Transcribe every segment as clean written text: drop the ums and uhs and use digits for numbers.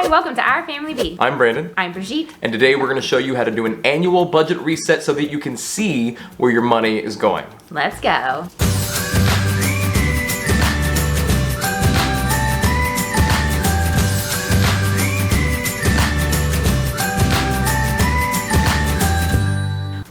Hi, welcome to Our Family Bee. I'm Brandon. I'm Brigitte. And today we're going to show you how to do an annual budget reset so that you can see where your money is going. Let's go.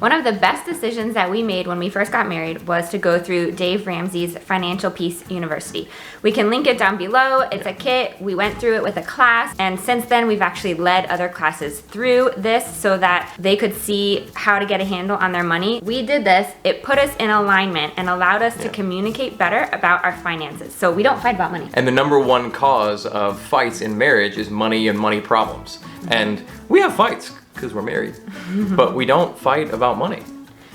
One of the best decisions that we made when we first got married was to go through Dave Ramsey's Financial Peace University. We can link it down below. It's a kit. We went through it with a class, and since then we've actually led other classes through this so that they could see how to get a handle on their money. We did this. It put us in alignment and allowed us to communicate better about our finances, so we don't fight about money. And the number one cause of fights in marriage is money and money problems. And we have fights because we're married, but we don't fight about money.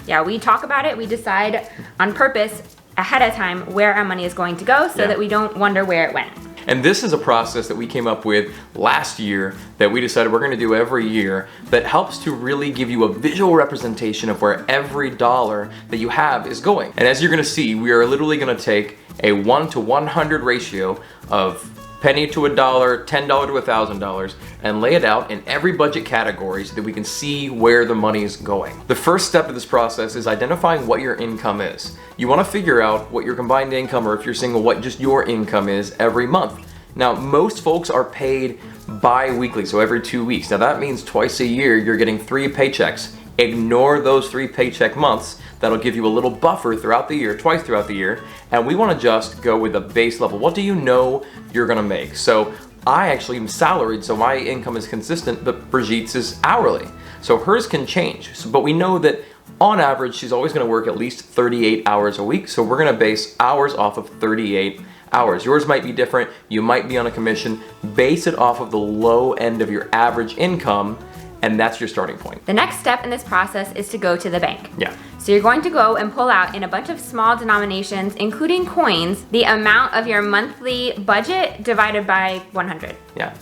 Yeah, we talk about it. We decide on purpose ahead of time where our money is going to go so that we don't wonder where it went. And this is a process that we came up with last year that we decided we're going to do every year that helps to really give you a visual representation of where every dollar that you have is going. And as you're going to see, we are literally going to take a 1 to 100 ratio of penny to $1, $10 to $1,000, and lay it out in every budget category so that we can see where the money is going. The first step of this process is identifying what your income is. You want to figure out what your combined income, or if you're single, what just your income is every month. Now, most folks are paid bi-weekly, so every 2 weeks. Now that means twice a year you're getting 3 paychecks. Ignore those 3 paycheck months. That'll give you a little buffer throughout the year, twice throughout the year, and we want to just go with the base level. What do you know you're gonna make? So I actually am salaried, so my income is consistent, but Brigitte's is hourly. So hers can change, but we know that on average, she's always gonna work at least 38 hours a week, so we're gonna base hours off of 38 hours. Yours might be different, you might be on a commission. Base it off of the low end of your average income, and that's your starting point. The next step in this process is to go to the bank. Yeah. So you're going to go and pull out in a bunch of small denominations, including coins, the amount of your monthly budget divided by 100. Yeah.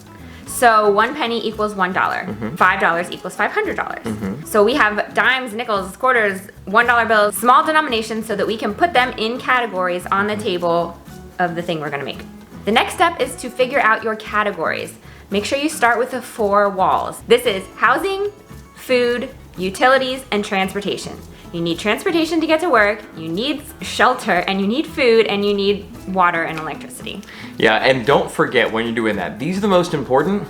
So 1 penny equals $1. $5 equals $500. So we have dimes, nickels, quarters, $1 bills, small denominations so that we can put them in categories on the table of the thing we're gonna make. The next step is to figure out your categories. Make sure you start with the 4 walls. This is housing, food, utilities, and transportation. You need transportation to get to work, you need shelter, and you need food, and you need water and electricity. Yeah, and don't forget when you're doing that, these are the most important,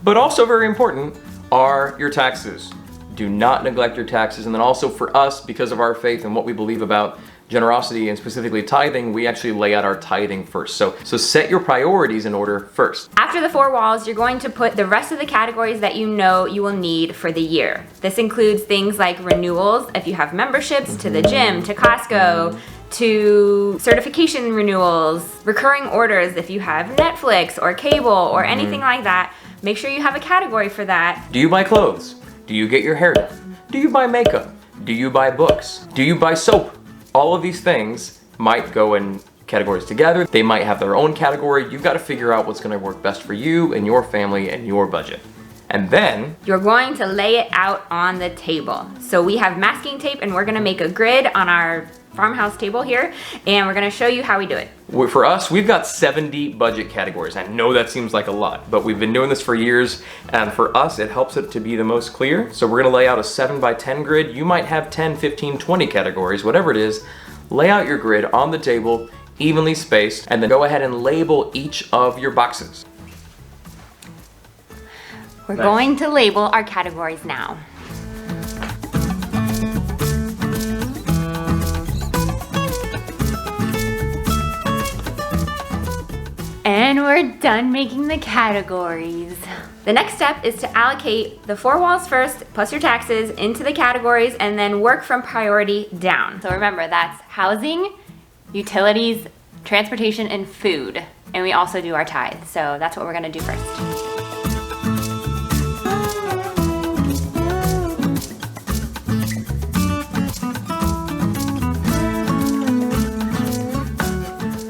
but also very important, are your taxes. Do not neglect your taxes. And then also for us, because of our faith and what we believe about generosity and specifically tithing, we actually lay out our tithing first. So set your priorities in order first. After the 4 walls, you're going to put the rest of the categories that you know you will need for the year. This includes things like renewals, if you have memberships to the gym, to Costco, to certification renewals, recurring orders if you have Netflix or cable or anything like that. Make sure you have a category for that. Do you buy clothes? Do you get your hair done? Do you buy makeup? Do you buy books? Do you buy soap? All of these things might go in categories together. They might have their own category. You've got to figure out what's going to work best for you and your family and your budget. And then you're going to lay it out on the table. So we have masking tape, and we're going to make a grid on our farmhouse table here, and we're going to show you how we do it. For us, we've got 70 budget categories. I know that seems like a lot, but we've been doing this for years, and for us, it helps it to be the most clear. So we're gonna lay out a 7 by 10 grid. You might have 10, 15, 20 categories, whatever it is. Lay out your grid on the table, evenly spaced, and then go ahead and label each of your boxes. We're going to label our categories now. And we're done making the categories. The next step is to allocate the 4 walls first, plus your taxes, into the categories, and then work from priority down. So remember, that's housing, utilities, transportation, and food. And we also do our tithe. So that's what we're gonna do first.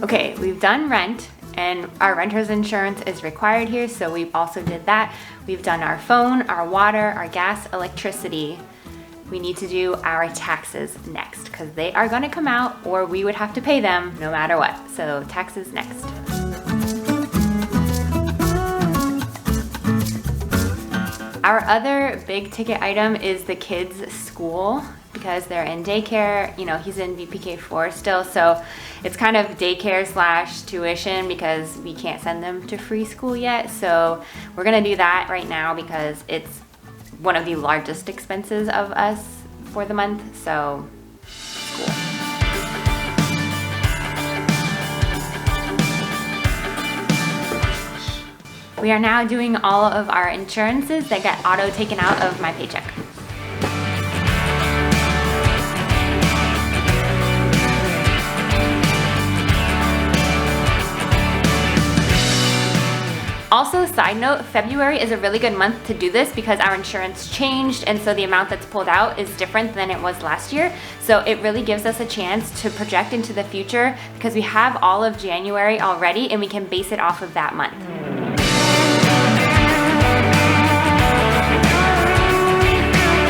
Okay, we've done rent, and our renter's insurance is required here, so we also did that. We've done our phone, our water, our gas, electricity. We need to do our taxes next, because they are gonna come out, or we would have to pay them no matter what. So taxes next. Our other big ticket item is the kids' school, because they're in daycare. You know, he's in VPK4 still, so it's kind of daycare / tuition because we can't send them to free school yet. So we're gonna do that right now because it's one of the largest expenses of us for the month, so school. We are now doing all of our insurances that get auto taken out of my paycheck. Also, side note, February is a really good month to do this because our insurance changed, and so the amount that's pulled out is different than it was last year. So it really gives us a chance to project into the future because we have all of January already and we can base it off of that month.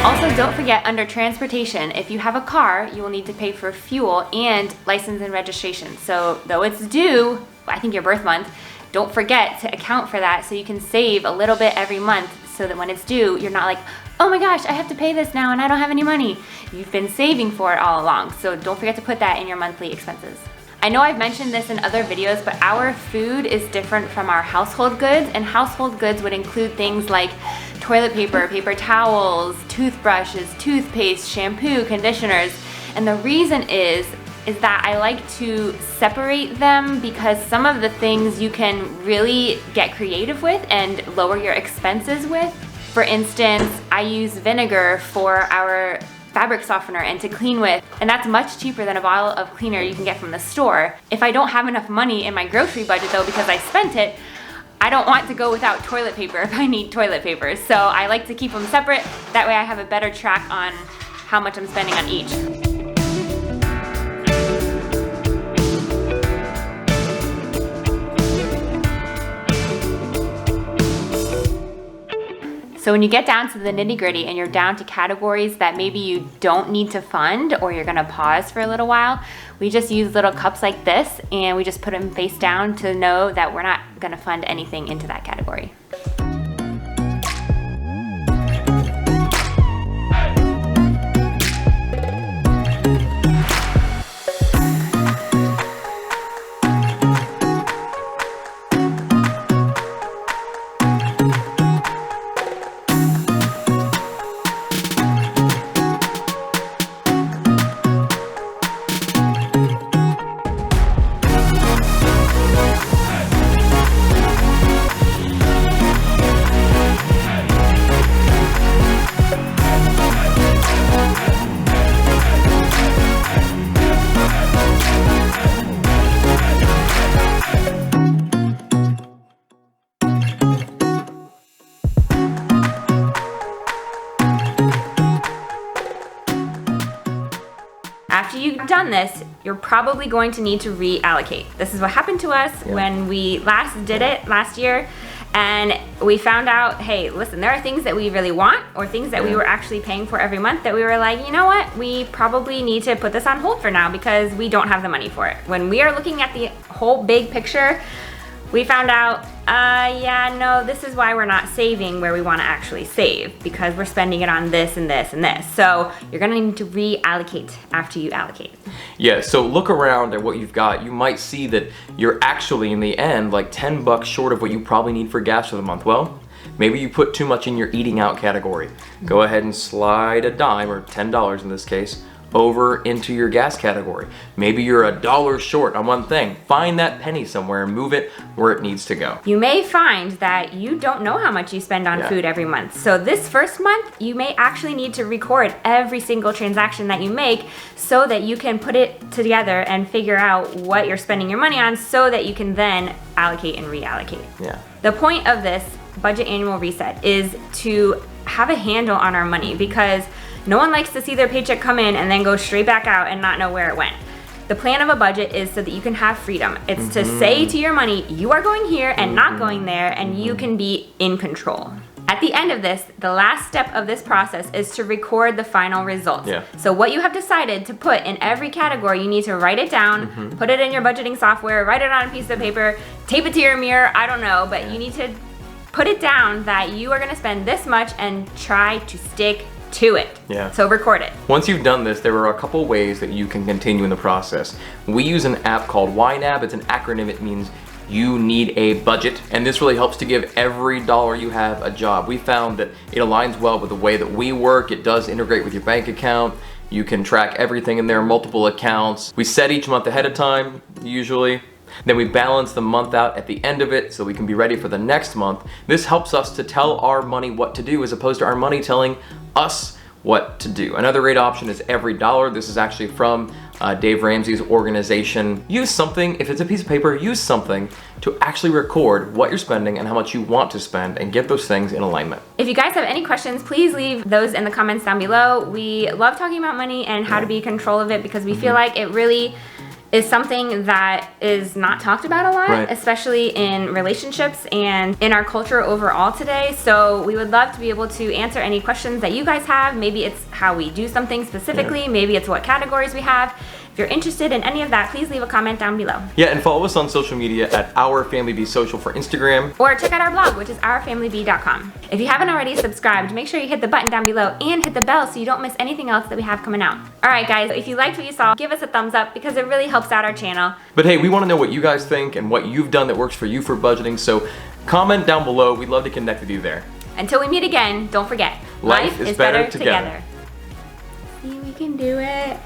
Also, don't forget, under transportation, if you have a car, you will need to pay for fuel and license and registration. So though it's due, I think your birth month, don't forget to account for that so you can save a little bit every month so that when it's due, you're not like, oh my gosh, I have to pay this now and I don't have any money. You've been saving for it all along, so don't forget to put that in your monthly expenses. I know I've mentioned this in other videos, but our food is different from our household goods, and household goods would include things like toilet paper, paper towels, toothbrushes, toothpaste, shampoo, conditioners. And the reason is that I like to separate them because some of the things you can really get creative with and lower your expenses with. For instance, I use vinegar for our fabric softener and to clean with, and that's much cheaper than a bottle of cleaner you can get from the store. If I don't have enough money in my grocery budget though because I spent it, I don't want to go without toilet paper if I need toilet paper. So I like to keep them separate. That way I have a better track on how much I'm spending on each. So when you get down to the nitty-gritty and you're down to categories that maybe you don't need to fund or you're gonna pause for a little while, we just use little cups like this and we just put them face down to know that we're not gonna fund anything into that category. After you've done this, you're probably going to need to reallocate. This is what happened to us when we last did it last year, and we found out, hey, listen, there are things that we really want or things that we were actually paying for every month that we were like, you know what, we probably need to put this on hold for now because we don't have the money for it. When we are looking at the whole big picture, we found out, yeah, no, this is why we're not saving where we want to actually save, because we're spending it on this and this and this. So you're gonna need to reallocate after you allocate. Yeah, so look around at what you've got. You might see that you're actually, in the end, like 10 bucks short of what you probably need for gas for the month. Well, maybe you put too much in your eating out category. Go ahead and slide a dime, or $10 in this case, over into your gas category. Maybe you're $1 short on one thing. Find that penny somewhere and move it where it needs to go. You may find that you don't know how much you spend on food every month. So this first month, you may actually need to record every single transaction that you make so that you can put it together and figure out what you're spending your money on so that you can then allocate and reallocate. Yeah. The point of this budget annual reset is to have a handle on our money, because no one likes to see their paycheck come in and then go straight back out and not know where it went. The plan of a budget is so that you can have freedom. It's to say to your money, you are going here and not going there, and you can be in control. At the end of this, the last step of this process is to record the final results. Yeah. So what you have decided to put in every category, you need to write it down, put it in your budgeting software, write it on a piece of paper, tape it to your mirror, I don't know, but you need to put it down that you are gonna spend this much and try to stick to it. Yeah. So record it. Once you've done this, there are a couple ways that you can continue in the process. We use an app called YNAB. It's an acronym. It means you need a budget, and this really helps to give every dollar you have a job. We found that it aligns well with the way that we work. It does integrate with your bank account. You can track everything in there, multiple accounts. We set each month ahead of time, usually. Then we balance the month out at the end of it so we can be ready for the next month. This helps us to tell our money what to do as opposed to our money telling us what to do. Another great option is Every Dollar. This is actually from Dave Ramsey's organization. Use something, if it's a piece of paper, use something to actually record what you're spending and how much you want to spend and get those things in alignment. If you guys have any questions, please leave those in the comments down below. We love talking about money and how to be in control of it because we feel like it really is something that is not talked about a lot, Right. especially in relationships and in our culture overall today. So we would love to be able to answer any questions that you guys have. Maybe it's how we do something specifically, maybe it's what categories we have. If you're interested in any of that, please leave a comment down below. Yeah, and follow us on social media at Our Family Bee Social for Instagram. Or check out our blog, which is ourfamilybee.com. If you haven't already subscribed, make sure you hit the button down below and hit the bell so you don't miss anything else that we have coming out. All right, guys, if you liked what you saw, give us a thumbs up because it really helps out our channel. But hey, we want to know what you guys think and what you've done that works for you for budgeting, so comment down below. We'd love to connect with you there. Until we meet again, don't forget, Life is better together. See, we can do it.